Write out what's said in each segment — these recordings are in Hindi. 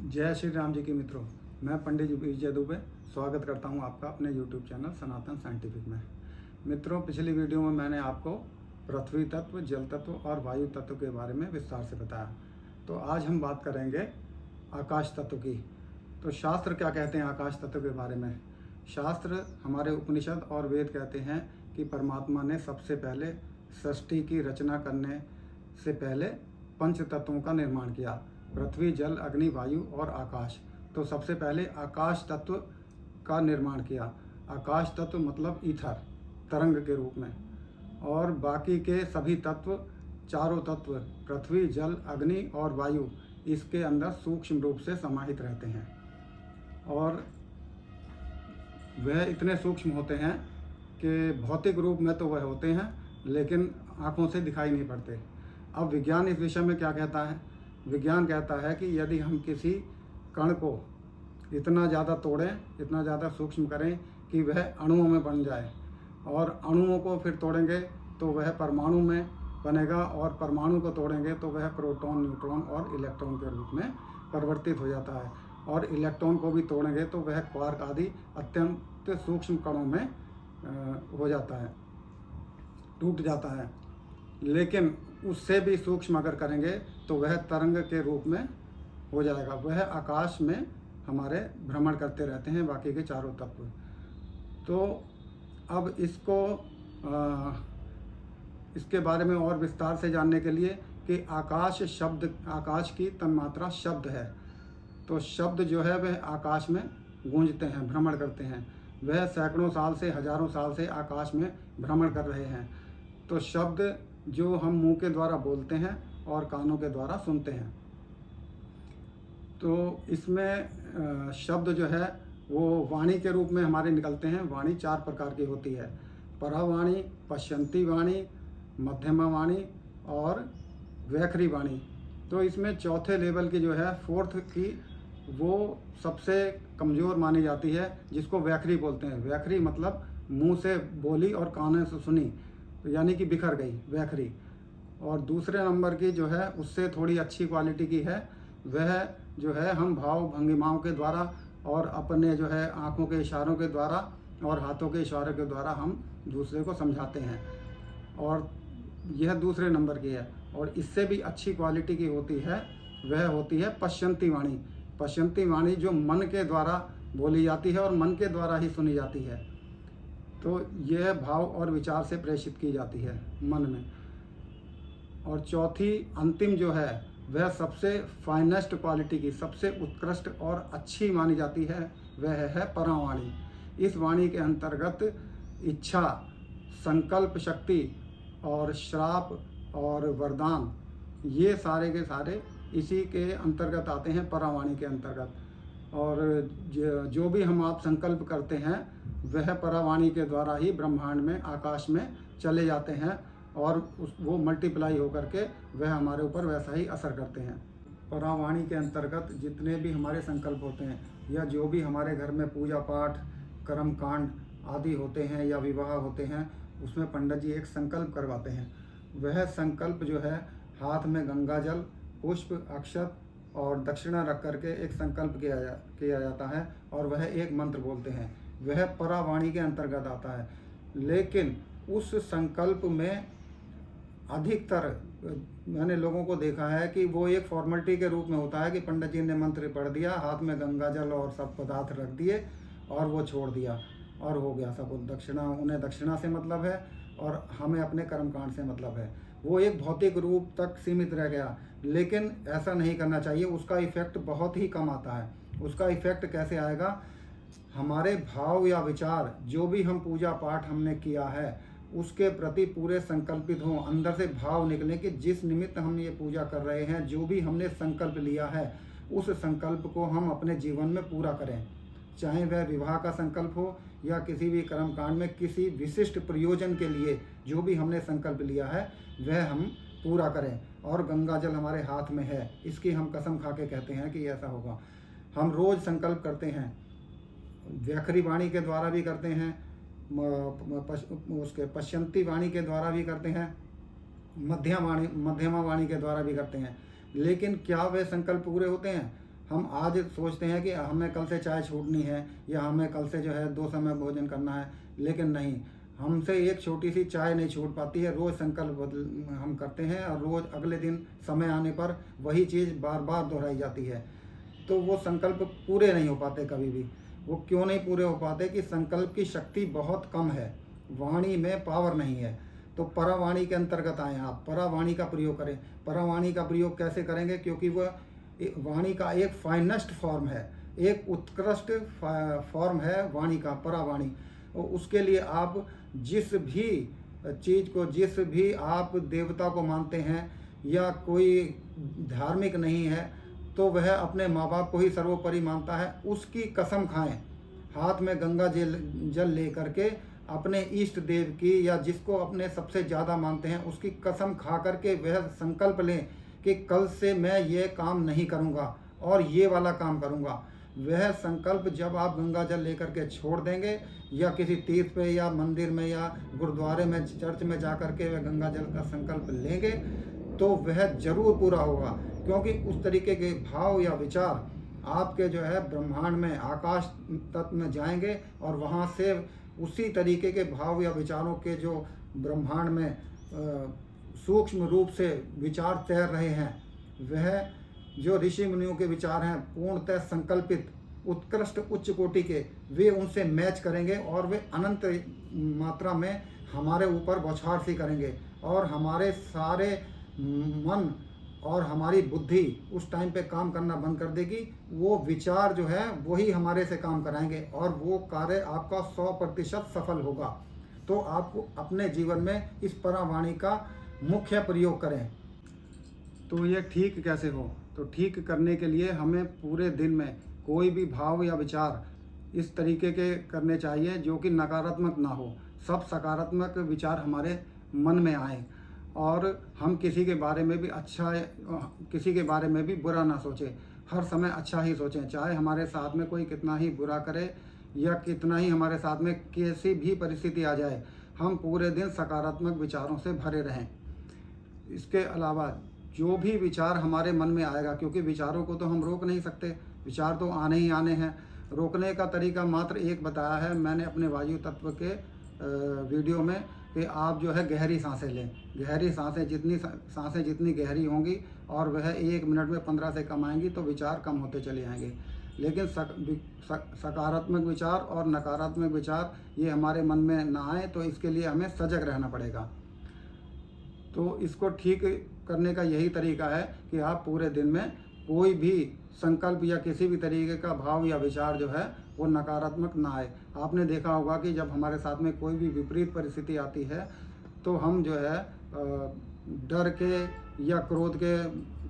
जय श्री राम जी के मित्रों, मैं पंडित विजय दुबे स्वागत करता हूं आपका अपने YouTube चैनल सनातन साइंटिफिक में। मित्रों, पिछली वीडियो में मैंने आपको पृथ्वी तत्व, जल तत्व और वायु तत्व के बारे में विस्तार से बताया। तो आज हम बात करेंगे आकाश तत्व की। तो शास्त्र क्या कहते हैं आकाश तत्व के बारे में? शास्त्र, हमारे उपनिषद और वेद कहते हैं कि परमात्मा ने सबसे पहले सृष्टि की रचना करने से पहले पंच तत्वों का निर्माण किया: पृथ्वी, जल, अग्नि, वायु और आकाश। तो सबसे पहले आकाश तत्व का निर्माण किया। आकाश तत्व मतलब ईथर, तरंग के रूप में। और बाकी के सभी तत्व, चारों तत्व पृथ्वी, जल, अग्नि और वायु, इसके अंदर सूक्ष्म रूप से समाहित रहते हैं। और वह इतने सूक्ष्म होते हैं कि भौतिक रूप में तो वह होते हैं, लेकिन आँखों से दिखाई नहीं पड़ते। अब विज्ञान इस विषय में क्या कहता है? विज्ञान कहता है कि यदि हम किसी कण को इतना ज़्यादा तोड़ें, इतना ज़्यादा सूक्ष्म करें कि वह अणुओं में बन जाए, और अणुओं को फिर तोड़ेंगे तो वह परमाणु में बनेगा, और परमाणु को तोड़ेंगे तो वह प्रोटॉन, न्यूट्रॉन और इलेक्ट्रॉन के रूप में परिवर्तित हो जाता है, और इलेक्ट्रॉन को भी तोड़ेंगे तो वह क्वार्क आदि अत्यंत सूक्ष्म कणों में हो जाता है, टूट जाता है। लेकिन उससे भी सूक्ष्म अगर करेंगे तो वह तरंग के रूप में हो जाएगा। वह आकाश में हमारे भ्रमण करते रहते हैं, बाकी के चारों तत्व। तो अब इसके बारे में और विस्तार से जानने के लिए कि आकाश शब्द, आकाश की तन्मात्रा शब्द है। तो शब्द जो है वह आकाश में गूंजते हैं, भ्रमण करते हैं। वह सैकड़ों साल से, हजारों साल से आकाश में भ्रमण कर रहे हैं। तो शब्द जो हम मुंह के द्वारा बोलते हैं और कानों के द्वारा सुनते हैं। तो इसमें शब्द जो है वो वाणी के रूप में हमारे निकलते हैं। वाणी चार प्रकार की होती है: परावाणी, पश्यंती वाणी, मध्यमा वाणी और वैखरी वाणी। तो इसमें चौथे लेवल की जो है, फोर्थ की, वो सबसे कमज़ोर मानी जाती है, जिसको वैखरी बोलते हैं। वैखरी मतलब मुंह से बोली और कानों से सुनी, यानी कि बिखर गई, वैखरी। और दूसरे नंबर की जो है उससे थोड़ी अच्छी क्वालिटी की है, वह जो है हम भाव भंगिमाओं के द्वारा और अपने जो है आँखों के इशारों के द्वारा और हाथों के इशारों के द्वारा हम दूसरे को समझाते हैं, और यह दूसरे नंबर की है। और इससे भी अच्छी क्वालिटी की होती है, वह होती है पश्यंती वाणी। पश्यंती वाणी जो मन के द्वारा बोली जाती है और मन के द्वारा ही सुनी जाती है। तो यह भाव और विचार से प्रेषित की जाती है मन में। और चौथी, अंतिम जो है, वह सबसे फाइनेस्ट क्वालिटी की, सबसे उत्कृष्ट और अच्छी मानी जाती है, वह है परावाणी। इस वाणी के अंतर्गत इच्छा, संकल्प शक्ति और श्राप और वरदान, ये सारे के सारे इसी के अंतर्गत आते हैं, परावाणी के अंतर्गत। और जो भी हम आप संकल्प करते हैं वह परावाणी के द्वारा ही ब्रह्मांड में, आकाश में चले जाते हैं, और वो मल्टीप्लाई होकर के वह हमारे ऊपर वैसा ही असर करते हैं। परावाणी के अंतर्गत जितने भी हमारे संकल्प होते हैं, या जो भी हमारे घर में पूजा पाठ, कर्म कांड आदि होते हैं या विवाह होते हैं, उसमें पंडित जी एक संकल्प करवाते हैं। वह संकल्प जो है, हाथ में गंगा जल, पुष्प, अक्षत और दक्षिणा रख करके एक संकल्प किया जाता है, और वह एक मंत्र बोलते हैं। वह परावाणी के अंतर्गत आता है। लेकिन उस संकल्प में अधिकतर मैंने लोगों को देखा है कि वो एक फॉर्मेलिटी के रूप में होता है कि पंडित जी ने मंत्र पढ़ दिया, हाथ में गंगा जल और सब पदार्थ रख दिए और वो छोड़ दिया, और हो गया सब। दक्षिणा, उन्हें दक्षिणा से मतलब है और हमें अपने कर्मकांड से मतलब है। वो एक भौतिक रूप तक सीमित रह गया। लेकिन ऐसा नहीं करना चाहिए, उसका इफेक्ट बहुत ही कम आता है। उसका इफेक्ट कैसे आएगा? हमारे भाव या विचार, जो भी हम पूजा पाठ हमने किया है, उसके प्रति पूरे संकल्पित हों, अंदर से भाव निकले कि जिस निमित्त हम ये पूजा कर रहे हैं, जो भी हमने संकल्प लिया है, उस संकल्प को हम अपने जीवन में पूरा करें। चाहे वह विवाह का संकल्प हो या किसी भी कर्मकांड में किसी विशिष्ट प्रयोजन के लिए जो भी हमने संकल्प लिया है, वह हम पूरा करें। और गंगा जल हमारे हाथ में है, इसकी हम कसम खा के कहते हैं कि ऐसा होगा। हम रोज़ संकल्प करते हैं, वैखरी वाणी के द्वारा भी करते हैं, उसके पश्यंती वाणी के द्वारा भी करते हैं, मध्यमा वाणी के द्वारा भी करते हैं। लेकिन क्या वे संकल्प पूरे होते हैं? हम आज सोचते हैं कि हमें कल से चाय छोड़नी है या हमें कल से जो है 2 समय भोजन करना है, लेकिन नहीं, हमसे एक छोटी सी चाय नहीं छूट पाती है। रोज़ संकल्प बदल हम करते हैं और रोज़ अगले दिन समय आने पर वही चीज़ बार बार दोहराई जाती है, तो वो संकल्प पूरे नहीं हो पाते कभी भी। वो क्यों नहीं पूरे हो पाते कि संकल्प की शक्ति बहुत कम है, वाणी में पावर नहीं है। तो परावाणी के अंतर्गत आए आप, परावाणी का प्रयोग करें। परावाणी का प्रयोग कैसे करेंगे? क्योंकि वह वाणी का एक फाइनेस्ट फॉर्म है, एक उत्कृष्ट फॉर्म है वाणी का, परावाणी। और उसके लिए आप जिस भी चीज़ को, जिस भी आप देवता को मानते हैं या कोई धार्मिक नहीं है, तो वह अपने माँ बाप को ही सर्वोपरि मानता है, उसकी कसम खाएं। हाथ में गंगा जल ले करके अपने इष्ट देव की या जिसको अपने सबसे ज़्यादा मानते हैं उसकी कसम खा करके वह संकल्प लें कि कल से मैं ये काम नहीं करूँगा और ये वाला काम करूँगा। वह संकल्प जब आप गंगा जल लेकर के छोड़ देंगे या किसी तीर्थ पे या मंदिर में या गुरुद्वारे में, चर्च में जा कर के वह गंगा जल का संकल्प लेंगे, तो वह जरूर पूरा होगा। क्योंकि उस तरीके के भाव या विचार आपके जो है ब्रह्मांड में, आकाश तत्व में जाएंगे और वहाँ से उसी तरीके के भाव या विचारों के जो ब्रह्मांड में सूक्ष्म रूप से विचार तैर रहे हैं, वह जो ऋषि मुनियों के विचार हैं पूर्णतः संकल्पित उत्कृष्ट उच्च कोटि के, वे उनसे मैच करेंगे और वे अनंत मात्रा में हमारे ऊपर बौछार सी करेंगे और हमारे सारे मन और हमारी बुद्धि उस टाइम पे काम करना बंद कर देगी। वो विचार जो है वही हमारे से काम कराएंगे और वो कार्य आपका 100% सफल होगा। तो आपको अपने जीवन में इस परावाणी का मुख्य प्रयोग करें। तो ये ठीक कैसे हो? तो ठीक करने के लिए हमें पूरे दिन में कोई भी भाव या विचार इस तरीके के करने चाहिए जो कि नकारात्मक ना हो। सब सकारात्मक विचार हमारे मन में आए और हम किसी के बारे में भी अच्छा, किसी के बारे में भी बुरा ना सोचें। हर समय अच्छा ही सोचें, चाहे हमारे साथ में कोई कितना ही बुरा करे या कितना ही हमारे साथ में कैसी भी परिस्थिति आ जाए, हम पूरे दिन सकारात्मक विचारों से भरे रहें। इसके अलावा जो भी विचार हमारे मन में आएगा, क्योंकि विचारों को तो हम रोक नहीं सकते, विचार तो आने ही आने हैं। रोकने का तरीका मात्र एक बताया है मैंने अपने वायु तत्व के वीडियो में कि आप जो है गहरी सांसें लें। गहरी सांसें जितनी गहरी होंगी और वह 1 मिनट में 15 से कम आएंगी तो विचार कम होते चले जाएंगे। लेकिन सकारात्मक विचार और नकारात्मक विचार ये हमारे मन में ना आए, तो इसके लिए हमें सजग रहना पड़ेगा। तो इसको ठीक करने का यही तरीका है कि आप पूरे दिन में कोई भी संकल्प या किसी भी तरीके का भाव या विचार जो है वो नकारात्मक ना आए। आपने देखा होगा कि जब हमारे साथ में कोई भी विपरीत परिस्थिति आती है तो हम जो है डर के या क्रोध के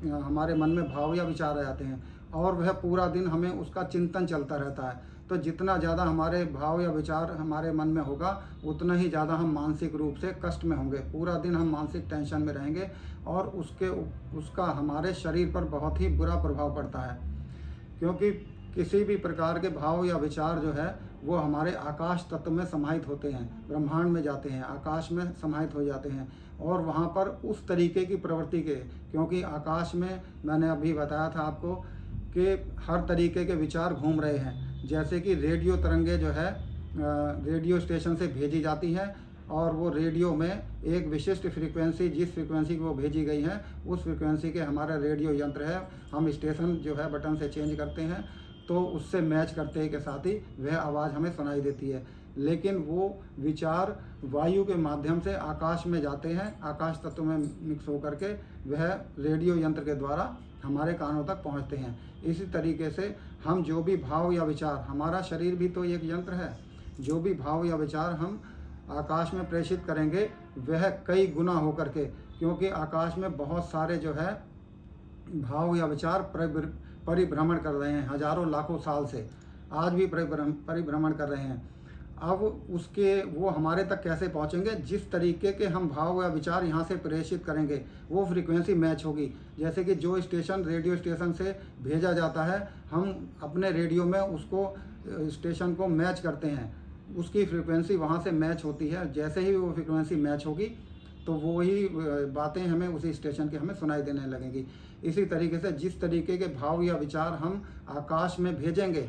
हमारे मन में भाव या विचार आ जाते हैं और वह पूरा दिन हमें उसका चिंतन चलता रहता है। तो जितना ज़्यादा हमारे भाव या विचार हमारे मन में होगा उतना ही ज़्यादा हम मानसिक रूप से कष्ट में होंगे। पूरा दिन हम मानसिक टेंशन में रहेंगे और उसका हमारे शरीर पर बहुत ही बुरा प्रभाव पड़ता है। क्योंकि किसी भी प्रकार के भाव या विचार जो है वो हमारे आकाश तत्व में समाहित होते हैं, ब्रह्मांड में जाते हैं, आकाश में समाहित हो जाते हैं और वहाँ पर उस तरीके की प्रवृत्ति के, क्योंकि आकाश में मैंने अभी बताया था आपको कि हर तरीके के विचार घूम रहे हैं। जैसे कि रेडियो तरंगे जो है रेडियो स्टेशन से भेजी जाती हैं और वो रेडियो में एक विशिष्ट फ्रीक्वेंसी, जिस फ्रीक्वेंसी को भेजी गई है उस फ्रीक्वेंसी के हमारा रेडियो यंत्र है, हम स्टेशन जो है बटन से चेंज करते हैं तो उससे मैच करते ही के साथ ही वह आवाज़ हमें सुनाई देती है। लेकिन वो विचार वायु के माध्यम से आकाश में जाते हैं, आकाश तत्व में मिक्स होकर के वह रेडियो यंत्र के द्वारा हमारे कानों तक पहुंचते हैं। इसी तरीके से हम जो भी भाव या विचार, हमारा शरीर भी तो एक यंत्र है, जो भी भाव या विचार हम आकाश में प्रेषित करेंगे वह कई गुना होकर के, क्योंकि आकाश में बहुत सारे जो है भाव या विचार परिभ्रमण कर रहे हैं, हजारों लाखों साल से आज भी परिभ्रमण कर रहे हैं। अब वो हमारे तक कैसे पहुंचेंगे? जिस तरीके के हम भाव या विचार यहाँ से प्रेषित करेंगे वो फ्रीक्वेंसी मैच होगी। जैसे कि जो स्टेशन रेडियो स्टेशन से भेजा जाता है, हम अपने रेडियो में उसको स्टेशन को मैच करते हैं, उसकी फ्रीक्वेंसी वहाँ से मैच होती है। जैसे ही वो फ्रीक्वेंसी मैच होगी तो वो ही बातें हमें उसी स्टेशन की हमें सुनाई देने लगेंगी। इसी तरीके से जिस तरीके के भाव या विचार हम आकाश में भेजेंगे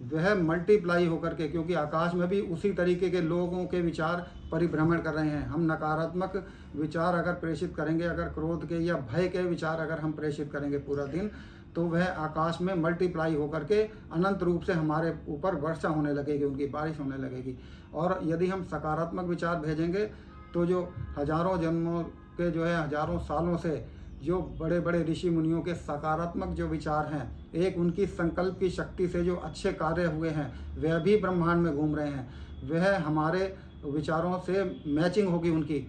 वह मल्टीप्लाई होकर के, क्योंकि आकाश में भी उसी तरीके के लोगों के विचार परिभ्रमण कर रहे हैं। हम नकारात्मक विचार अगर प्रेषित करेंगे, अगर क्रोध के या भय के विचार अगर हम प्रेषित करेंगे पूरा दिन, तो वह आकाश में मल्टीप्लाई होकर के अनंत रूप से हमारे ऊपर वर्षा होने लगेगी, उनकी बारिश होने लगेगी। और यदि हम सकारात्मक विचार भेजेंगे तो जो हजारों जन्मों के जो है हजारों सालों से जो बड़े बड़े ऋषि मुनियों के सकारात्मक जो विचार हैं, एक उनकी संकल्प की शक्ति से जो अच्छे कार्य हुए हैं वह भी ब्रह्मांड में घूम रहे हैं, वह हमारे विचारों से मैचिंग होगी उनकी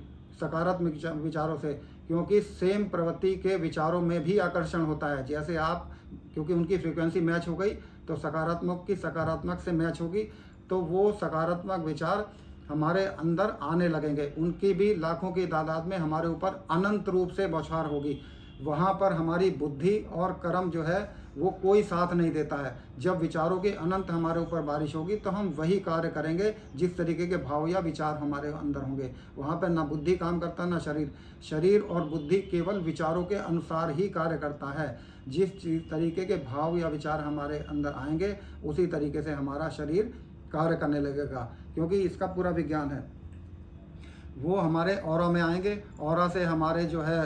सकारात्मक विचारों से, क्योंकि सेम प्रवृत्ति के विचारों में भी आकर्षण होता है। जैसे आप, क्योंकि उनकी फ्रीक्वेंसी मैच हो गई तो सकारात्मक की सकारात्मक से मैच होगी, तो वो सकारात्मक विचार हमारे अंदर आने लगेंगे। उनकी भी लाखों की तादाद में हमारे ऊपर अनंत रूप से बौछार होगी। वहाँ पर हमारी बुद्धि और कर्म जो है वो कोई साथ नहीं देता है। जब विचारों की अनंत हमारे ऊपर बारिश होगी तो हम वही कार्य करेंगे जिस तरीके के भाव या विचार हमारे अंदर होंगे। वहाँ पर ना बुद्धि काम करता ना शरीर। शरीर और बुद्धि केवल विचारों के अनुसार ही कार्य करता है। जिस तरीके के भाव या विचार हमारे अंदर आएंगे उसी तरीके से हमारा शरीर कार्य करने लगेगा, क्योंकि इसका पूरा विज्ञान है। वो हमारे ऑरा में आएंगे, ऑरा से हमारे जो है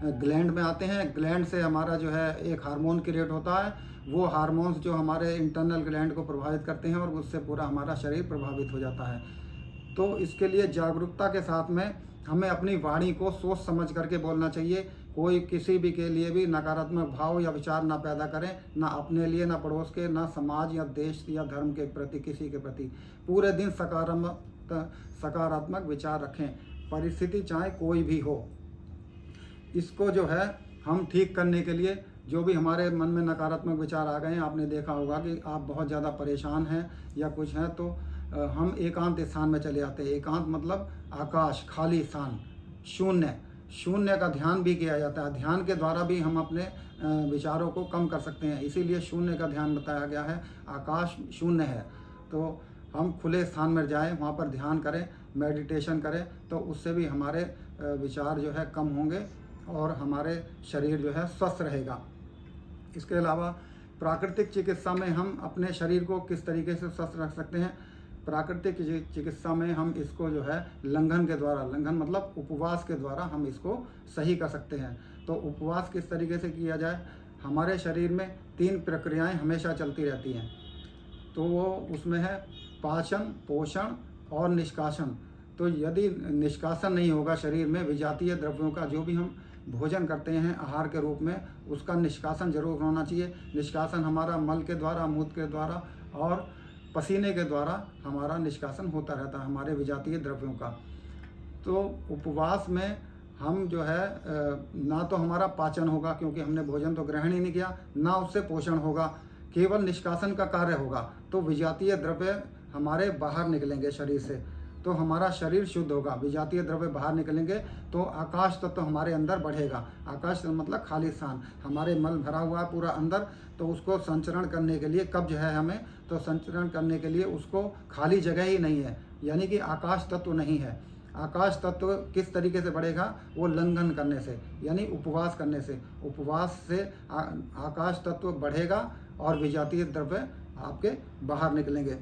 ग्लैंड में आते हैं, ग्लैंड से हमारा जो है एक हार्मोन क्रिएट होता है, वो हार्मोन्स जो हमारे इंटरनल ग्लैंड को प्रभावित करते हैं और उससे पूरा हमारा शरीर प्रभावित हो जाता है। तो इसके लिए जागरूकता के साथ में हमें अपनी वाणी को सोच समझ करके बोलना चाहिए। कोई किसी भी के लिए भी नकारात्मक भाव या विचार ना पैदा करें, ना अपने लिए, ना पड़ोस के, ना समाज या देश या धर्म के प्रति, किसी के प्रति। पूरे दिन सकारात्मक विचार रखें, परिस्थिति चाहे कोई भी हो। इसको जो है हम ठीक करने के लिए, जो भी हमारे मन में नकारात्मक विचार आ गए हैं, आपने देखा होगा कि आप बहुत ज़्यादा परेशान हैं या कुछ हैं, तो हम एकांत स्थान में चले आते हैं। एकांत मतलब आकाश, खाली स्थान, शून्य। शून्य का ध्यान भी किया जाता है। ध्यान के द्वारा भी हम अपने विचारों को कम कर सकते हैं, इसीलिए शून्य का ध्यान बताया गया है। आकाश शून्य है, तो हम खुले स्थान में जाएं, वहाँ पर ध्यान करें, मेडिटेशन करें, तो उससे भी हमारे विचार जो है कम होंगे और हमारे शरीर जो है स्वस्थ रहेगा। इसके अलावा प्राकृतिक चिकित्सा में हम अपने शरीर को किस तरीके से स्वस्थ रख सकते हैं। प्राकृतिक चिकित्सा में हम इसको जो है लंघन के द्वारा, लंघन मतलब उपवास के द्वारा हम इसको सही कर सकते हैं। तो उपवास किस तरीके से किया जाए। हमारे शरीर में 3 प्रक्रियाएं हमेशा चलती रहती हैं, तो वो उसमें है पाचन, पोषण और निष्कासन। तो यदि निष्कासन नहीं होगा शरीर में विजातीय द्रव्यों का, जो भी हम भोजन करते हैं आहार के रूप में, उसका निष्कासन जरूर होना चाहिए। निष्कासन हमारा मल के द्वारा, मूत्र के द्वारा और पसीने के द्वारा हमारा निष्कासन होता रहता है हमारे विजातीय द्रव्यों का। तो उपवास में हम जो है ना तो हमारा पाचन होगा, क्योंकि हमने भोजन तो ग्रहण ही नहीं किया, ना उससे पोषण होगा, केवल निष्कासन का कार्य होगा। तो विजातीय द्रव्य हमारे बाहर निकलेंगे शरीर से, तो हमारा शरीर शुद्ध होगा। विजातीय द्रव्य बाहर निकलेंगे तो आकाश तत्व तो हमारे अंदर बढ़ेगा। आकाश मतलब खाली स्थान, हमारे मल भरा हुआ है पूरा अंदर, तो उसको संचरण करने के लिए, कब्ज है हमें, तो संचरण करने के लिए उसको खाली जगह ही नहीं है, यानी कि आकाश तत्व नहीं है। आकाश तत्व किस तरीके से बढ़ेगा, वो लंघन करने से, यानी उपवास करने से। उपवास से आकाश तत्व बढ़ेगा और विजातीय द्रव्य आपके बाहर निकलेंगे।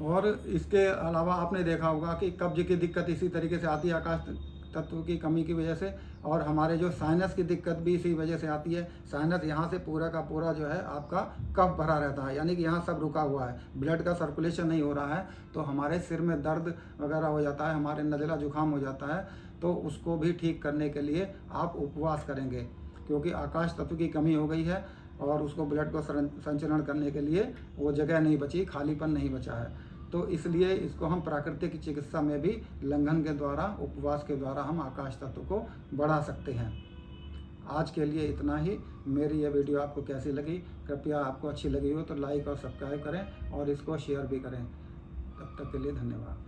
और इसके अलावा आपने देखा होगा कि कब्ज की दिक्कत इसी तरीके से आती है आकाश तत्व की कमी की वजह से, और हमारे जो साइनस की दिक्कत भी इसी वजह से आती है। साइनस यहाँ से पूरा का पूरा जो है आपका कफ भरा रहता है, यानी कि यहाँ सब रुका हुआ है, ब्लड का सर्कुलेशन नहीं हो रहा है, तो हमारे सिर में दर्द वगैरह हो जाता है, हमारे नज़ला जुकाम हो जाता है। तो उसको भी ठीक करने के लिए आप उपवास करेंगे, क्योंकि आकाश तत्व की कमी हो गई है और उसको ब्लड को संचरण करने के लिए वो जगह नहीं बची, खालीपन नहीं बचा है। तो इसलिए इसको हम प्राकृतिक चिकित्सा में भी लंघन के द्वारा, उपवास के द्वारा हम आकाश तत्व को बढ़ा सकते हैं। आज के लिए इतना ही। मेरी यह वीडियो आपको कैसी लगी, कृपया आपको अच्छी लगी हो तो लाइक और सब्सक्राइब करें और इसको शेयर भी करें। तब तक के लिए धन्यवाद।